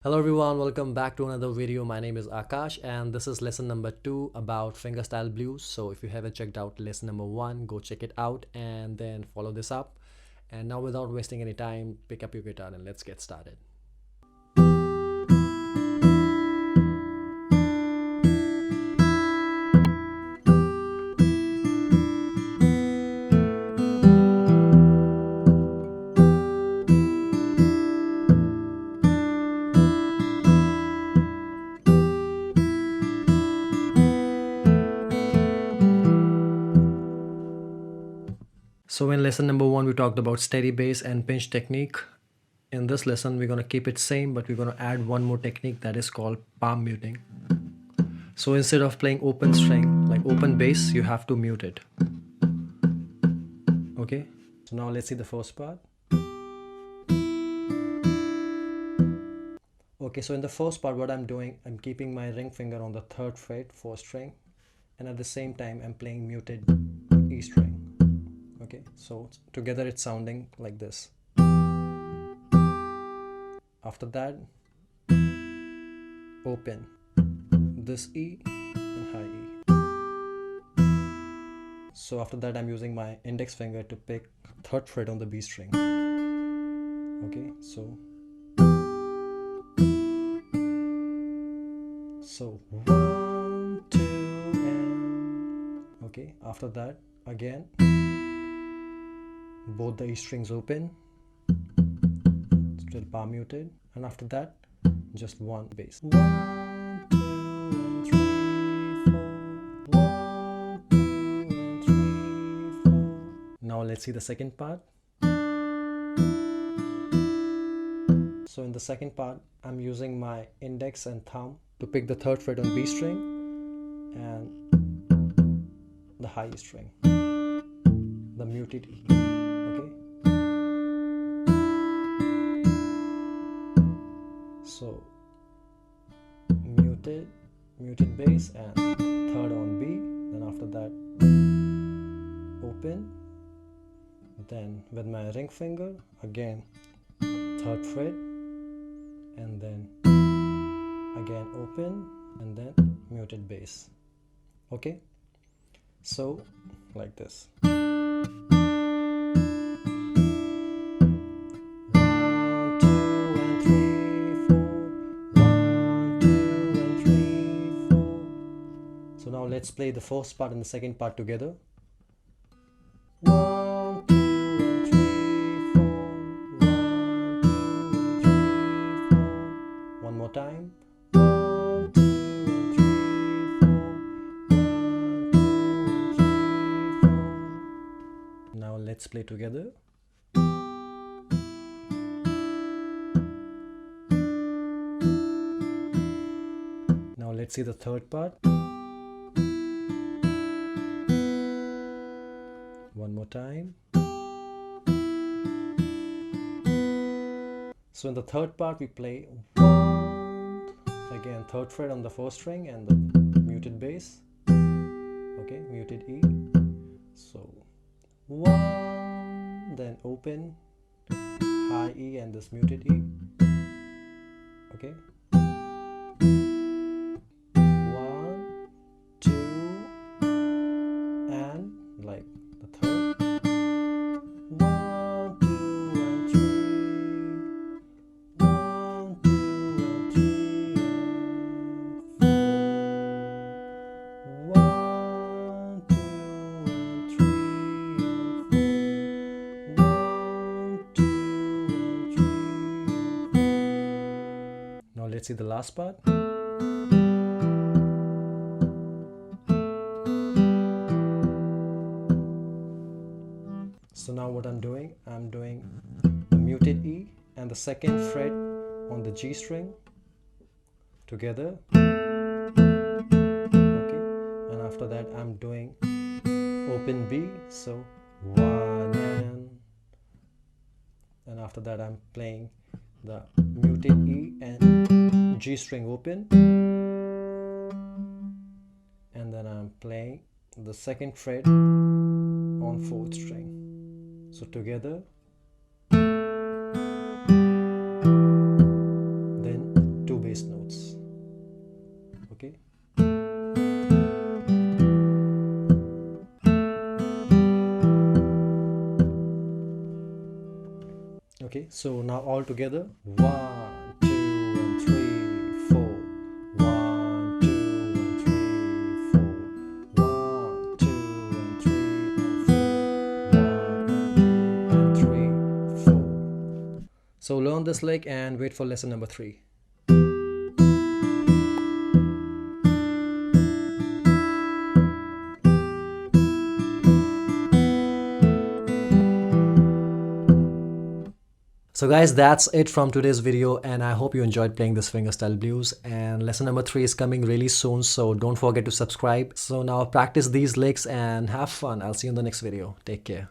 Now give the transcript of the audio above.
Hello everyone, welcome back to another video. My name is Akash and this is lesson number 2 about fingerstyle blues. So if you haven't checked out lesson number 1, go check it out and then follow this up. And now without wasting any time, pick up your guitar and let's get started. So in lesson number 1, we talked about steady bass and pinch technique. In this lesson, we're going to keep it same, but we're going to add one more technique that is called palm muting. So instead of playing open string, like open bass, you have to mute it. Okay, so now let's see the first part. Okay, so in the first part, what I'm doing, I'm keeping my ring finger on the 3rd fret, 4th string, and at the same time, I'm playing muted E string. Okay, so together it's sounding like this. After that, open this E and high E. So after that, I'm using my index finger to pick 3rd fret on the B string. Okay, so 1, 2, and okay. After that, again, both the E strings open, still palm muted, and after that, just one bass. 1, 2, and 3, 4. 1, 2, and 3, 4. Now let's see the second part. So in the second part, I'm using my index and thumb to pick the 3rd fret on B string and the high E string, the muted E. Okay, so muted bass and 3rd on B, then after that open, then with my ring finger again 3rd fret, and then again open, and then muted bass. Okay, so like this. 1, 2, and 3, 4. 1, 2, and 3, 4. So now let's play the first part and the second part together. 1, 2, and 3, 4. 1, 2, and 3, 4. One more time. 1, 2, and 3, 4. 1, 2, and 3, 4. Now let's play together. Now let's see the third part. One more time. So in the third part, we play 1, again 3rd fret on the 4th string and the muted bass. Okay, muted E. So 1, then open, high E and this muted E. Okay, 1, 2, and like the third. 1, 2, and 3. 1, 2, and 3, and 4. 1, 2, and 3, and 4. 1, 2, and 3, and 4. Now let's see the last part. So now what I'm doing the muted E and the 2nd fret on the G string together. Okay, and after that I'm doing open B, so 1 and after that I'm playing the muted E and G string open, and then I'm playing the 2nd fret on 4th string. So together, then So now all together. 1, 2, and 3, 4. 1, 2, and 3, 4. 1, 2, and 3, and 4. 1, 2, and 3, 4. So learn this lick and wait for lesson number 3. So guys, that's it from today's video, and I hope you enjoyed playing this fingerstyle blues. And lesson number 3 is coming really soon, so don't forget to subscribe. So now practice these licks and have fun. I'll see you in the next video. Take care.